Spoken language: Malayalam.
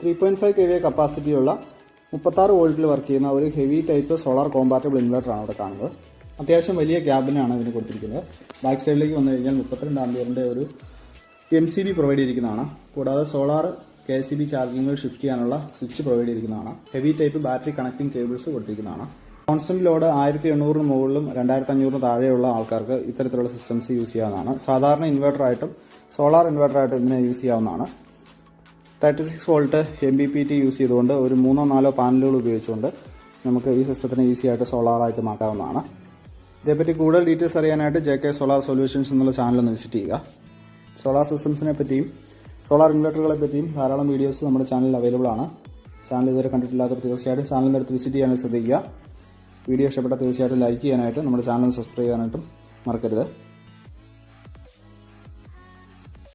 3.5 kVA കപ്പാസിറ്റിയുള്ള 36 വോൾട്ടിൽ വർക്ക് ചെയ്യുന്ന ഒരു ഹെവി ടൈപ്പ് സോളാർ കോമ്പാറ്റബിൾ ഇൻവെർട്ടറാണ് ഇവിടെ കാണുന്നത്. അത്യാവശ്യം വലിയ ക്യാബിനാണ് ഇതിന് കൊടുത്തിരിക്കുന്നത്. ബാക്ക് സൈഡിലേക്ക് വന്നു കഴിഞ്ഞാൽ 32 ആംപിയറിൻ്റെ ഒരു MCB പ്രൊവൈഡ് ചെയ്തിരിക്കുന്നതാണ്. കൂടാതെ സോളാർ KCB ചാർജിങ്ങുകൾ ഷിഫ്റ്റ് ചെയ്യാനുള്ള സ്വിച്ച് പ്രൊവൈഡ് ചെയ്തിരിക്കുന്നതാണ്. Heavy type battery connecting cables കൊടുത്തിരിക്കുന്നതാണ്. കോൺസ്റ്റന്റ് ലോഡ് 1800 മുകളിലും 2500 താഴെയുള്ള ആൾക്കാർക്ക് ഇത്തരത്തിലുള്ള സിസ്റ്റംസ് യൂസ് ചെയ്യാവുന്നതാണ്. സാധാരണ ഇൻവെർട്ടറായിട്ടും സോളാർ ഇൻവെർട്ടറായിട്ടും ഇതിനെ യൂസ് ചെയ്യാവുന്നതാണ്. 36 വോൾട്ട് MPPT യൂസ് ചെയ്തുകൊണ്ട് ഒരു 3-4 പാനലുകൾ ഉപയോഗിച്ചുകൊണ്ട് നമുക്ക് ഈ സിസ്റ്റത്തിനെ ഈസി ആയിട്ട് സോളാറായിട്ട് മാറ്റാവുന്നതാണ്. ഇതേപ്പറ്റി കൂടുതൽ ഡീറ്റെയിൽസ് അറിയാനായിട്ട് JK സോളാർ സൊല്യൂഷൻസ് എന്നുള്ള ചാനലൊന്ന് വിസിറ്റ് ചെയ്യുക. സോളാർ സിസ്റ്റംസിനെ പറ്റിയും സോളാർ ഇൻവെർട്ടറുകളെ പറ്റിയും ധാരാളം വീഡിയോസ് നമ്മുടെ ചാനലിൽ അവൈലബിൾ ആണ്. ചാനൽ ഇതുവരെ കണ്ടിട്ടില്ലാത്തവർ തീർച്ചയായിട്ടും ചാനലിൻ്റെ അടുത്ത് വിസിറ്റ് ചെയ്യാൻ ശ്രദ്ധിക്കുക. വീഡിയോ ഇഷ്ടപ്പെട്ട തീർച്ചയായിട്ടും ലൈക്ക് ചെയ്യാനായിട്ട് നമ്മുടെ ചാനൽ സബ്സ്ക്രൈബ് ചെയ്യാനായിട്ടും മറക്കരുത്.